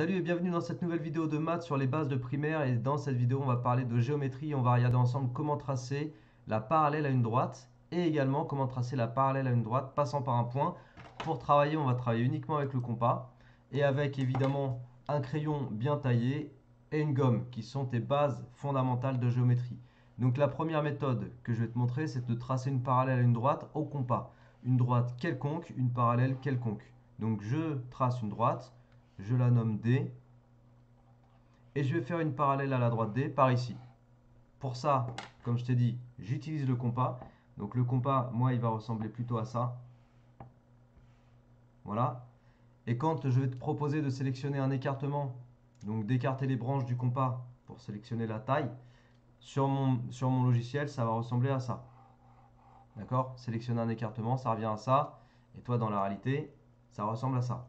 Salut et bienvenue dans cette nouvelle vidéo de maths sur les bases de primaire, et dans cette vidéo on va parler de géométrie et on va regarder ensemble comment tracer la parallèle à une droite et également comment tracer la parallèle à une droite passant par un point. Pour travailler, on va travailler uniquement avec le compas et avec évidemment un crayon bien taillé et une gomme qui sont tes bases fondamentales de géométrie. Donc la première méthode que je vais te montrer, c'est de tracer une parallèle à une droite au compas. Une droite quelconque, une parallèle quelconque. Donc je trace une droite. Je la nomme D, et je vais faire une parallèle à la droite D par ici. Pour ça, comme je t'ai dit, j'utilise le compas. Donc le compas, moi, il va ressembler plutôt à ça. Voilà. Et quand je vais te proposer de sélectionner un écartement, donc d'écarter les branches du compas pour sélectionner la taille, sur mon logiciel, ça va ressembler à ça. D'accord? Sélectionner un écartement, ça revient à ça. Et toi, dans la réalité, ça ressemble à ça.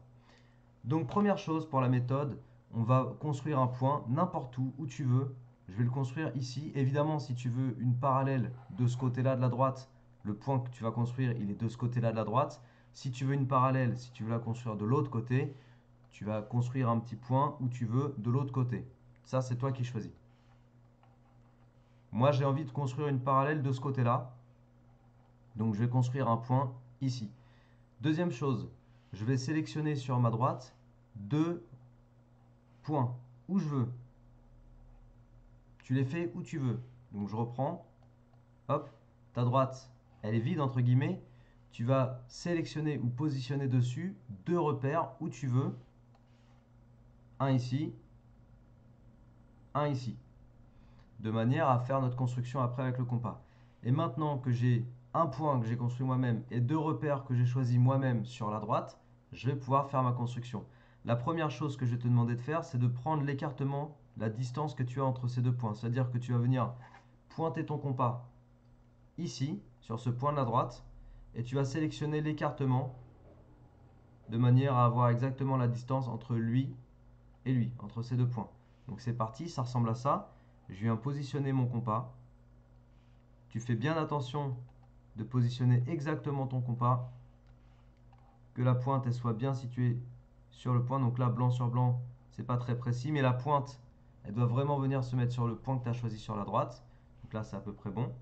Donc première chose pour la méthode, on va construire un point n'importe où tu veux. Je vais le construire ici. Évidemment, si tu veux une parallèle de ce côté-là de la droite, le point que tu vas construire, il est de ce côté-là de la droite. Si tu veux une parallèle, si tu veux la construire de l'autre côté, tu vas construire un petit point où tu veux de l'autre côté. Ça, c'est toi qui choisis. Moi, j'ai envie de construire une parallèle de ce côté-là. Donc, je vais construire un point ici. Deuxième chose, je vais sélectionner sur ma droite deux points où je veux. Tu les fais où tu veux. Donc je reprends, hop, ta droite, elle est vide entre guillemets. Tu vas sélectionner ou positionner dessus deux repères où tu veux. Un ici, un ici. De manière à faire notre construction après avec le compas. Et maintenant que j'ai un point que j'ai construit moi-même et deux repères que j'ai choisis moi-même sur la droite, je vais pouvoir faire ma construction. La première chose que je vais te demander de faire, c'est de prendre l'écartement, la distance que tu as entre ces deux points. C'est-à-dire que tu vas venir pointer ton compas ici, sur ce point de la droite, et tu vas sélectionner l'écartement de manière à avoir exactement la distance entre lui et lui, entre ces deux points. Donc c'est parti, ça ressemble à ça. Je viens positionner mon compas. Tu fais bien attention de positionner exactement ton compas, que la pointe elle soit bien située sur le point. Donc là, blanc sur blanc, c'est pas très précis, mais la pointe, elle doit vraiment venir se mettre sur le point que tu as choisi sur la droite. Donc là, c'est à peu près bon.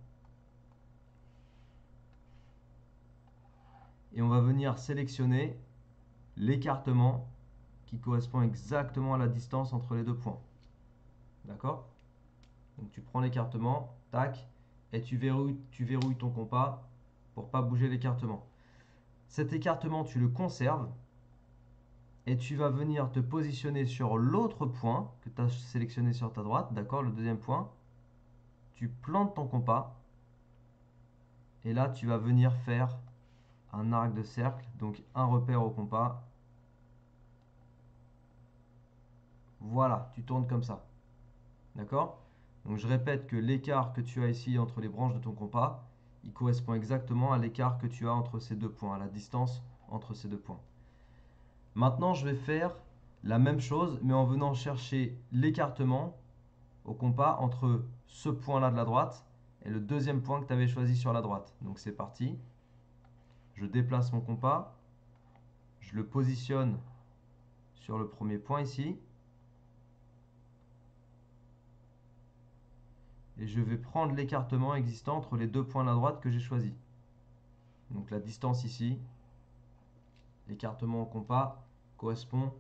Et on va venir sélectionner l'écartement qui correspond exactement à la distance entre les deux points. D'accord? Donc tu prends l'écartement, tac, et tu verrouilles ton compas pour ne pas bouger l'écartement. Cet écartement, tu le conserves et tu vas venir te positionner sur l'autre point que tu as sélectionné sur ta droite, d'accord, le deuxième point. Tu plantes ton compas et là tu vas venir faire un arc de cercle, donc un repère au compas. Voilà, tu tournes comme ça. D'accord? Donc je répète que l'écart que tu as ici entre les branches de ton compas, il correspond exactement à l'écart que tu as entre ces deux points, à la distance entre ces deux points. Maintenant, je vais faire la même chose, mais en venant chercher l'écartement au compas entre ce point-là de la droite et le deuxième point que tu avais choisi sur la droite. Donc c'est parti. Je déplace mon compas, je le positionne sur le premier point ici. Et je vais prendre l'écartement existant entre les deux points de la droite que j'ai choisi. Donc la distance ici, l'écartement au compas correspond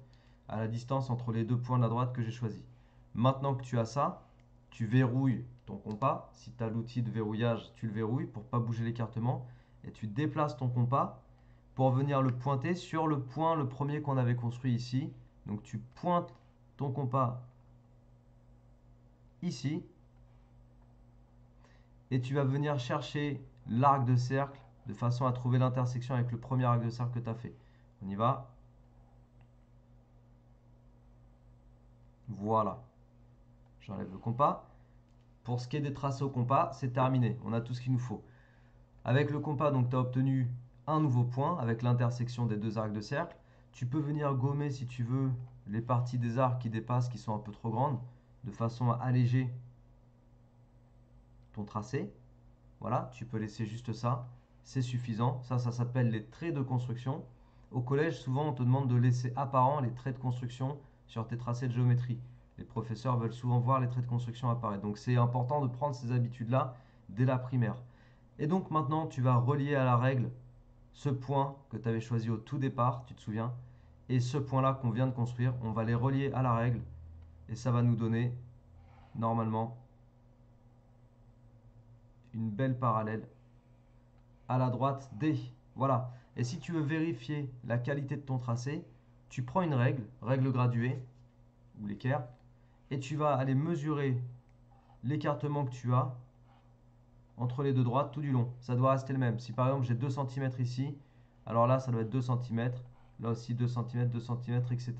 à la distance entre les deux points de la droite que j'ai choisi. Maintenant que tu as ça, tu verrouilles ton compas. Si tu as l'outil de verrouillage, tu le verrouilles pour ne pas bouger l'écartement. Et tu déplaces ton compas pour venir le pointer sur le point, le premier qu'on avait construit ici. Donc tu pointes ton compas ici. Et tu vas venir chercher l'arc de cercle de façon à trouver l'intersection avec le premier arc de cercle que tu as fait. On y va. Voilà. J'enlève le compas. Pour ce qui est des tracés au compas, c'est terminé. On a tout ce qu'il nous faut. Avec le compas, donc tu as obtenu un nouveau point avec l'intersection des deux arcs de cercle. Tu peux venir gommer si tu veux les parties des arcs qui dépassent, qui sont un peu trop grandes, de façon à alléger ton tracé. Voilà, tu peux laisser juste ça. C'est suffisant. Ça s'appelle les traits de construction. Au collège, souvent, on te demande de laisser apparent les traits de construction sur tes tracés de géométrie. Les professeurs veulent souvent voir les traits de construction apparaître. Donc c'est important de prendre ces habitudes-là dès la primaire. Et donc maintenant, tu vas relier à la règle ce point que tu avais choisi au tout départ, tu te souviens, et ce point-là qu'on vient de construire, on va les relier à la règle et ça va nous donner normalement une belle parallèle à la droite D. Voilà. Et si tu veux vérifier la qualité de ton tracé, tu prends une règle, règle graduée, ou l'équerre, et tu vas aller mesurer l'écartement que tu as entre les deux droites tout du long. Ça doit rester le même. Si par exemple j'ai 2 cm ici, alors là ça doit être 2 cm, là aussi 2 cm, 2 cm, etc.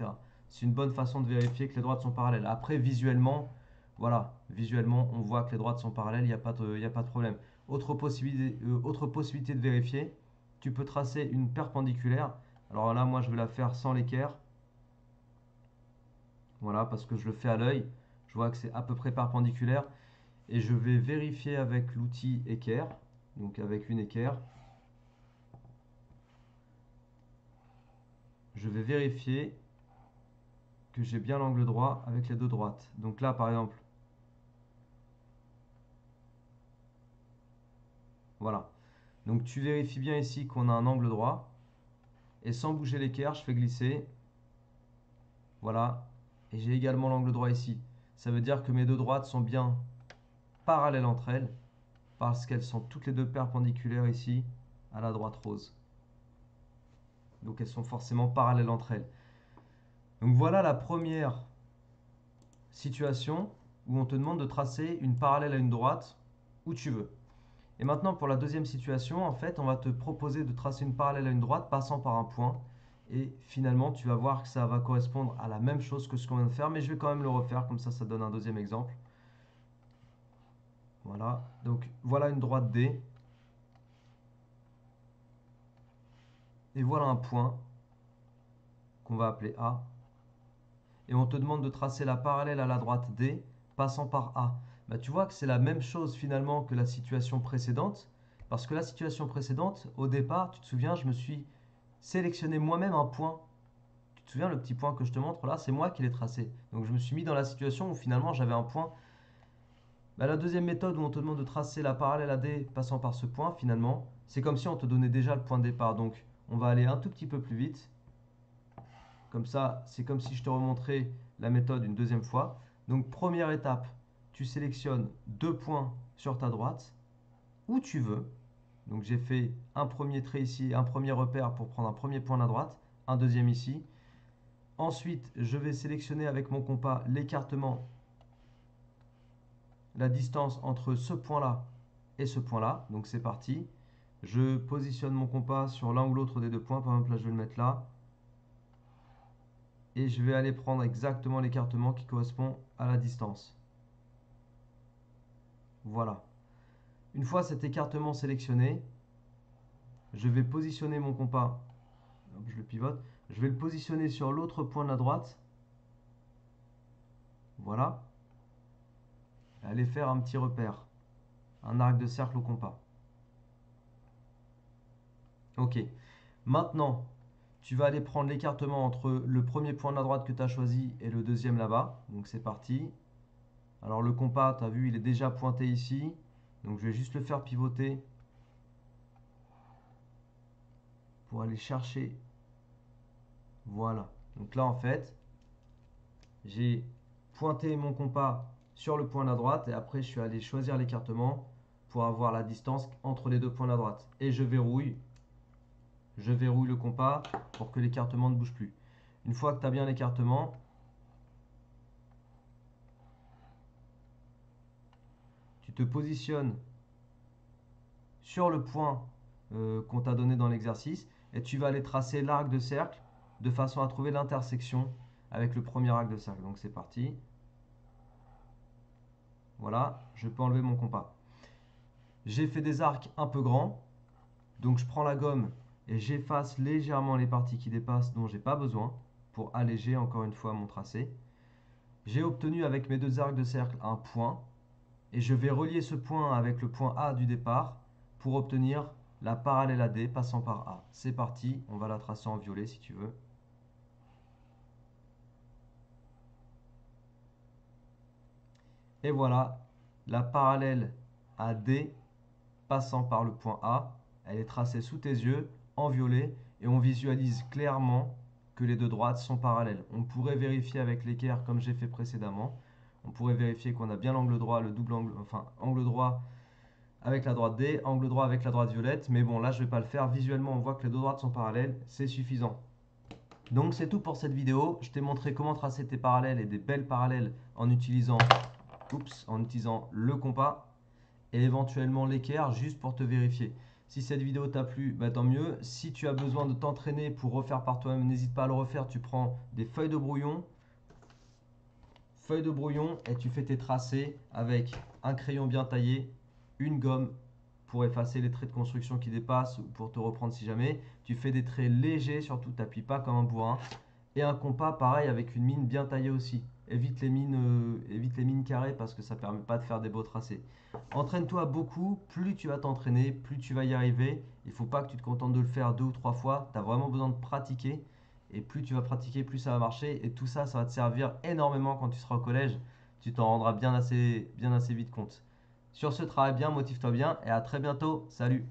C'est une bonne façon de vérifier que les droites sont parallèles. Après visuellement, voilà, visuellement on voit que les droites sont parallèles, il n'y a pas de problème. Autre possibilité de vérifier, tu peux tracer une perpendiculaire. Alors là moi je vais la faire sans l'équerre. Voilà, parce que je le fais à l'œil. Je vois que c'est à peu près perpendiculaire. Et je vais vérifier avec l'outil équerre, donc avec une équerre. Je vais vérifier que j'ai bien l'angle droit avec les deux droites. Donc là, par exemple, voilà. Donc tu vérifies bien ici qu'on a un angle droit. Et sans bouger l'équerre, je fais glisser. Voilà. Et j'ai également l'angle droit ici. Ça veut dire que mes deux droites sont bien parallèles entre elles, parce qu'elles sont toutes les deux perpendiculaires ici à la droite rose. Donc elles sont forcément parallèles entre elles. Donc voilà la première situation où on te demande de tracer une parallèle à une droite où tu veux. Et maintenant pour la deuxième situation, en fait, on va te proposer de tracer une parallèle à une droite passant par un point. Et finalement, tu vas voir que ça va correspondre à la même chose que ce qu'on vient de faire, mais je vais quand même le refaire, comme ça donne un deuxième exemple. Voilà, donc voilà une droite D. Et voilà un point qu'on va appeler A. Et on te demande de tracer la parallèle à la droite D passant par A. Bah, tu vois que c'est la même chose finalement que la situation précédente. Parce que la situation précédente, au départ, tu te souviens, je me suis sélectionné moi-même un point. Tu te souviens, le petit point que je te montre là, c'est moi qui l'ai tracé. Donc je me suis mis dans la situation où finalement j'avais un point. Bah, la deuxième méthode où on te demande de tracer la parallèle à D passant par ce point, finalement, c'est comme si on te donnait déjà le point de départ. Donc on va aller un tout petit peu plus vite. Comme ça, c'est comme si je te remontrais la méthode une deuxième fois. Donc première étape, tu sélectionnes deux points sur ta droite, où tu veux. Donc j'ai fait un premier trait ici, un premier repère pour prendre un premier point à droite, un deuxième ici. Ensuite, je vais sélectionner avec mon compas l'écartement, la distance entre ce point-là et ce point-là. Donc c'est parti. Je positionne mon compas sur l'un ou l'autre des deux points. Par exemple, là, je vais le mettre là. Et je vais aller prendre exactement l'écartement qui correspond à la distance. Voilà. Une fois cet écartement sélectionné, je vais positionner mon compas, je le pivote, je vais le positionner sur l'autre point de la droite. Voilà. Et aller faire un petit repère, un arc de cercle au compas. Ok. Maintenant, tu vas aller prendre l'écartement entre le premier point de la droite que tu as choisi et le deuxième là-bas. Donc c'est parti. Alors le compas, tu as vu, il est déjà pointé ici. Donc je vais juste le faire pivoter pour aller chercher. Voilà. Donc là, en fait, j'ai pointé mon compas sur le point de la droite et après, je suis allé choisir l'écartement pour avoir la distance entre les deux points de la droite. Et je verrouille le compas pour que l'écartement ne bouge plus. Une fois que tu as bien l'écartement, tu te positionnes sur le point qu'on t'a donné dans l'exercice et tu vas aller tracer l'arc de cercle de façon à trouver l'intersection avec le premier arc de cercle. Donc c'est parti. Voilà, je peux enlever mon compas. J'ai fait des arcs un peu grands, donc je prends la gomme et j'efface légèrement les parties qui dépassent dont j'ai pas besoin pour alléger encore une fois mon tracé. J'ai obtenu avec mes deux arcs de cercle un point et je vais relier ce point avec le point A du départ pour obtenir la parallèle à D passant par A. C'est parti, on va la tracer en violet si tu veux. Et voilà, la parallèle à D passant par le point A, elle est tracée sous tes yeux en violet et on visualise clairement que les deux droites sont parallèles. On pourrait vérifier avec l'équerre comme j'ai fait précédemment. On pourrait vérifier qu'on a bien l'angle droit, le double angle, enfin angle droit avec la droite D, angle droit avec la droite violette. Mais bon, là je ne vais pas le faire. Visuellement, on voit que les deux droites sont parallèles, c'est suffisant. Donc c'est tout pour cette vidéo. Je t'ai montré comment tracer tes parallèles et des belles parallèles en utilisant, en utilisant le compas et éventuellement l'équerre juste pour te vérifier. Si cette vidéo t'a plu, bah tant mieux. Si tu as besoin de t'entraîner pour refaire par toi-même, n'hésite pas à le refaire. Tu prends des feuilles de brouillon et tu fais tes tracés avec un crayon bien taillé, une gomme pour effacer les traits de construction qui dépassent ou pour te reprendre si jamais. Tu fais des traits légers, surtout t'appuies pas comme un bourrin. Et un compas pareil avec une mine bien taillée aussi. Évite les mines carrées parce que ça ne permet pas de faire des beaux tracés. Entraîne-toi beaucoup, plus tu vas t'entraîner, plus tu vas y arriver. Il ne faut pas que tu te contentes de le faire 2 ou 3 fois, tu as vraiment besoin de pratiquer. Et plus tu vas pratiquer, plus ça va marcher. Et tout ça, ça va te servir énormément quand tu seras au collège. Tu t'en rendras bien assez vite compte. Sur ce, travaille bien, motive-toi bien et à très bientôt. Salut!